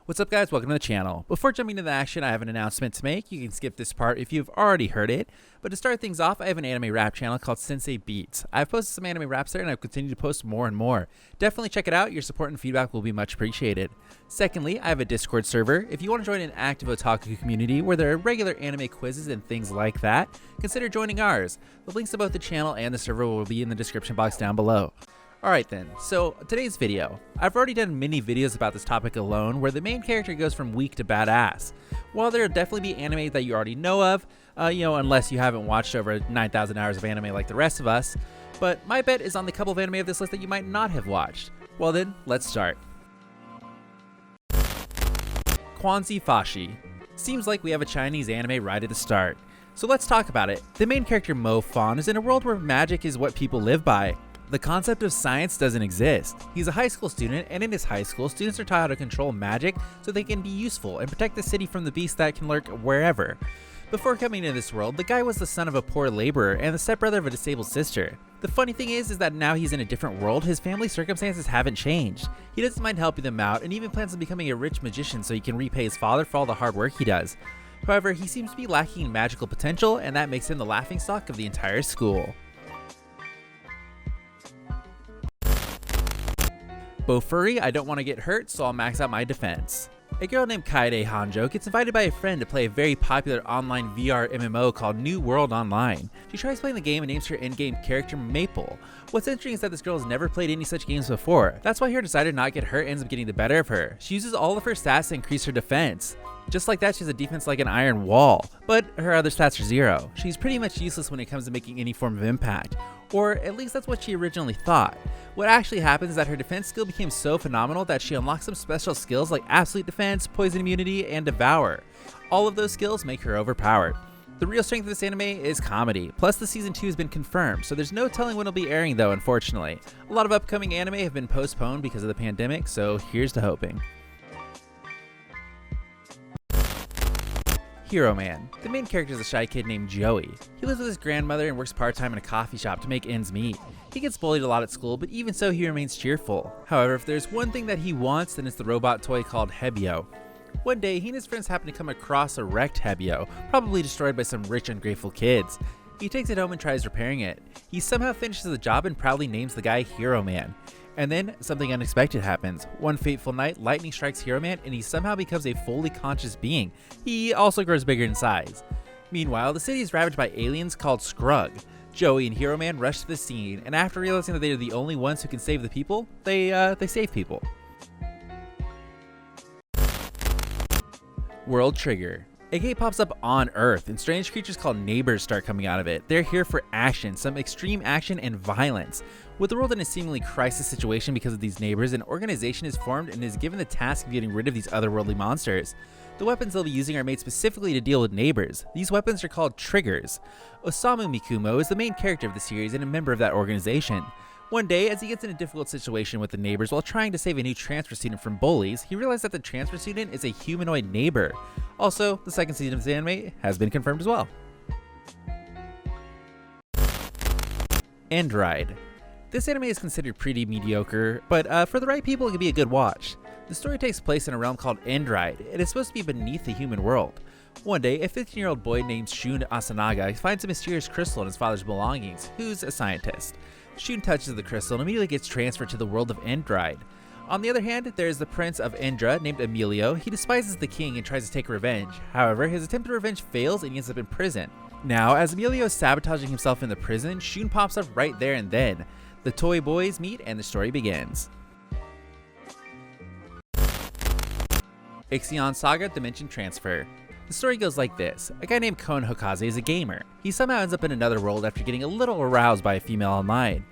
What's up guys, welcome to the channel. Before jumping into the action, I have an announcement to make. You can skip this part if you've already heard it. But to start things off, I have an anime rap channel called Sensei Beats. I've posted some anime raps there and I've continued to post more and more. Definitely check it out, your support and feedback will be much appreciated. Secondly, I have a Discord server. If you want to join an active otaku community where there are regular anime quizzes and things like that, consider joining ours. The links to both the channel and the server will be in the description box down below. Alright then, so today's video. I've already done many videos about this topic alone where the main character goes from weak to badass. While there'll definitely be anime that you already know of, unless you haven't watched over 9,000 hours of anime like the rest of us, but my bet is on the couple of anime of this list that you might not have watched. Well then, let's start. Kwanzi Fashi. Seems like we have a Chinese anime right at the start. So let's talk about it. The main character Mo Fan is in a world where magic is what people live by. The concept of science doesn't exist. He's a high school student, and in his high school, students are taught how to control magic so they can be useful and protect the city from the beasts that can lurk wherever. Before coming into this world, the guy was the son of a poor laborer and the stepbrother of a disabled sister. The funny thing is that now he's in a different world, his family circumstances haven't changed. He doesn't mind helping them out and even plans on becoming a rich magician so he can repay his father for all the hard work he does. However, he seems to be lacking in magical potential, and that makes him the laughingstock of the entire school. Furry, I don't want to get hurt, so I'll max out my defense. A girl named Kaede Hanjo gets invited by a friend to play a very popular online VR MMO called New World Online. She tries playing the game and names her in-game character Maple. What's interesting is that this girl has never played any such games before. That's why her desire to not get hurt ends up getting the better of her. She uses all of her stats to increase her defense. Just like that, she has a defense like an iron wall, but her other stats are zero. She's pretty much useless when it comes to making any form of impact, or at least that's what she originally thought. What actually happens is that her defense skill became so phenomenal that she unlocks some special skills like absolute defense, poison immunity, and devour. All of those skills make her overpowered. The real strength of this anime is comedy, plus the season 2 has been confirmed, so there's no telling when it'll be airing though, unfortunately. A lot of upcoming anime have been postponed because of the pandemic, so here's to hoping. Hero Man. The main character is a shy kid named Joey. He lives with his grandmother and works part-time in a coffee shop to make ends meet. He gets bullied a lot at school, but even so he remains cheerful. However, if there's one thing that he wants, then it's the robot toy called Hebio. One day, he and his friends happen to come across a wrecked Hebio, probably destroyed by some rich, ungrateful kids. He takes it home and tries repairing it. He somehow finishes the job and proudly names the guy Hero Man. And then, something unexpected happens. One fateful night, lightning strikes Hero Man and he somehow becomes a fully conscious being. He also grows bigger in size. Meanwhile, the city is ravaged by aliens called Scrug. Joey and Hero Man rush to the scene, and after realizing that they are the only ones who can save the people, they save people. World Trigger. A gate pops up on Earth, and strange creatures called neighbors start coming out of it. They're here for action, some extreme action and violence. With the world in a seemingly crisis situation because of these neighbors, an organization is formed and is given the task of getting rid of these otherworldly monsters. The weapons they'll be using are made specifically to deal with neighbors. These weapons are called triggers. Osamu Mikumo is the main character of the series and a member of that organization. One day, as he gets in a difficult situation with the neighbors while trying to save a new transfer student from bullies, he realizes that the transfer student is a humanoid neighbor. Also, the second season of the anime has been confirmed as well. End Ride. This anime is considered pretty mediocre, but for the right people it could be a good watch. The story takes place in a realm called End Ride. It is supposed to be beneath the human world. One day, a 15-year-old boy named Shun Asanaga finds a mysterious crystal in his father's belongings, who's a scientist. Shun touches the crystal and immediately gets transferred to the world of End Ride. On the other hand, there is the prince of Endra named Emilio. He despises the king and tries to take revenge. However, his attempt at revenge fails and he ends up in prison. Now, as Emilio is sabotaging himself in the prison, Shun pops up right there and then. The toy boys meet and the story begins. Ixion Saga Dimension Transfer. The story goes like this. A guy named Kon Hokaze is a gamer. He somehow ends up in another world after getting a little aroused by a female online.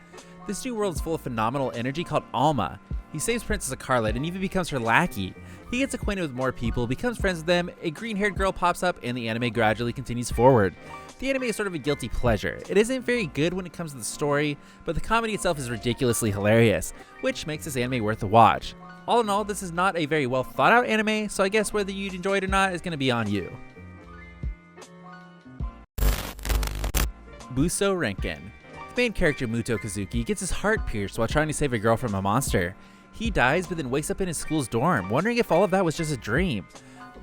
This new world is full of phenomenal energy called Alma. He saves Princess Scarlet and even becomes her lackey. He gets acquainted with more people, becomes friends with them, a green-haired girl pops up, and the anime gradually continues forward. The anime is sort of a guilty pleasure. It isn't very good when it comes to the story, but the comedy itself is ridiculously hilarious, which makes this anime worth a watch. All in all, this is not a very well thought out anime, so I guess whether you'd enjoy it or not is going to be on you. Buso Renken. The main character Muto Kazuki gets his heart pierced while trying to save a girl from a monster. He dies but then wakes up in his school's dorm, wondering if all of that was just a dream.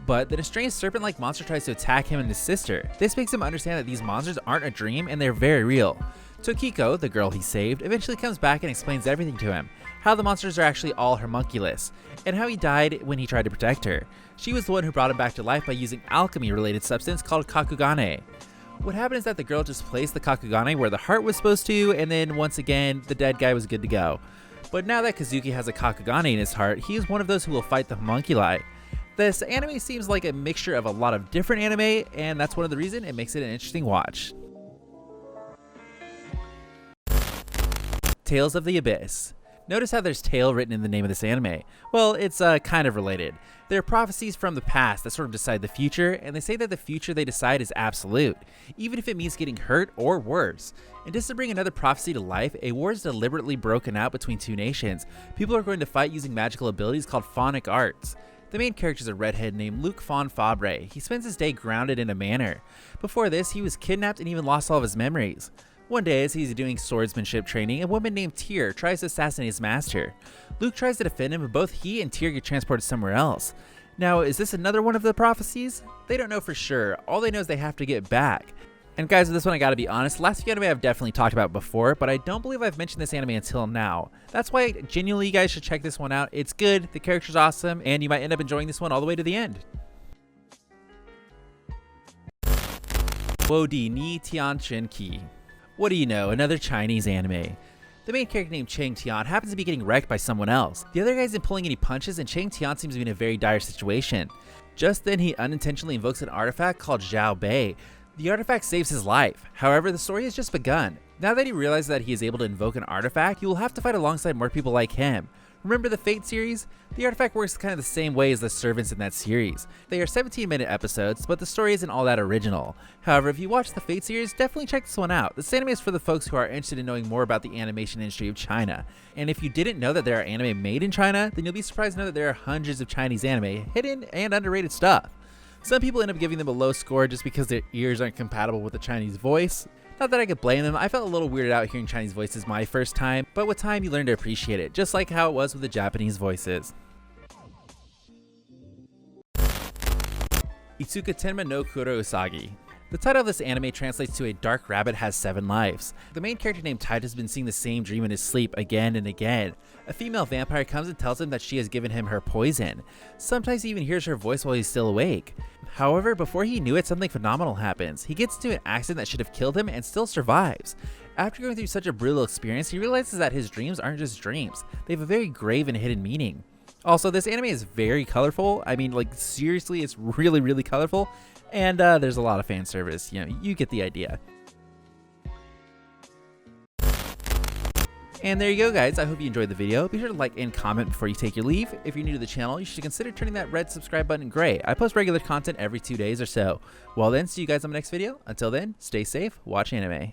But then a strange serpent-like monster tries to attack him and his sister. This makes him understand that these monsters aren't a dream and they're very real. Tokiko, the girl he saved, eventually comes back and explains everything to him. How the monsters are actually all homunculus, and how he died when he tried to protect her. She was the one who brought him back to life by using alchemy-related substance called kakugane. What happened is that the girl just placed the kakugane where the heart was supposed to, and then once again, the dead guy was good to go. But now that Kazuki has a kakugane in his heart, he is one of those who will fight the homunculi. This anime seems like a mixture of a lot of different anime, and that's one of the reasons it makes it an interesting watch. Tales of the Abyss. Notice how there's tale written in the name of this anime. Well, it's kind of related. There are prophecies from the past that sort of decide the future, and they say that the future they decide is absolute, even if it means getting hurt or worse. And just to bring another prophecy to life, a war is deliberately broken out between two nations. People are going to fight using magical abilities called phonic arts. The main character is a redhead named Luc Von Fabre. He spends his day grounded in a manor. Before this, he was kidnapped and even lost all of his memories. One day, as he's doing swordsmanship training, a woman named Tyr tries to assassinate his master. Luke tries to defend him, but both he and Tyr get transported somewhere else. Now, is this another one of the prophecies? They don't know for sure. All they know is they have to get back. And guys, with this one I gotta be honest, last few anime I've definitely talked about before, but I don't believe I've mentioned this anime until now. That's why genuinely you guys should check this one out. It's good, the character's awesome, and you might end up enjoying this one all the way to the end. Wodi ni Tianchen Ki. What do you know, another Chinese anime. The main character named Chang Tian happens to be getting wrecked by someone else. The other guy isn't pulling any punches and Chang Tian seems to be in a very dire situation. Just then he unintentionally invokes an artifact called Zhao Bei. The artifact saves his life. However, the story has just begun. Now that he realizes that he is able to invoke an artifact, he will have to fight alongside more people like him. Remember the Fate series? The artifact works kind of the same way as the servants in that series. They are 17-minute episodes, but the story isn't all that original. However, if you watch the Fate series, definitely check this one out. This anime is for the folks who are interested in knowing more about the animation industry of China. And if you didn't know that there are anime made in China, then you'll be surprised to know that there are hundreds of Chinese anime, hidden and underrated stuff. Some people end up giving them a low score just because their ears aren't compatible with the Chinese voice. Not that I could blame them, I felt a little weirded out hearing Chinese voices my first time, but with time you learn to appreciate it, just like how it was with the Japanese voices. Itsuka Tenma no Kuro Usagi. The title of this anime translates to A Dark Rabbit Has 7 Lives. The main character named Tide has been seeing the same dream in his sleep again and again. A female vampire comes and tells him that she has given him her poison. Sometimes he even hears her voice while he's still awake. However, before he knew it, something phenomenal happens. He gets into an accident that should have killed him and still survives. After going through such a brutal experience, he realizes that his dreams aren't just dreams. They have a very grave and hidden meaning. Also, this anime is very colorful. I mean, like, seriously, it's really, really colorful. And there's a lot of fan service. You know, you get the idea. And there you go, guys. I hope you enjoyed the video. Be sure to like and comment before you take your leave. If you're new to the channel, you should consider turning that red subscribe button gray. I post regular content every 2 days or so. Well then, see you guys on my next video. Until then, stay safe, watch anime.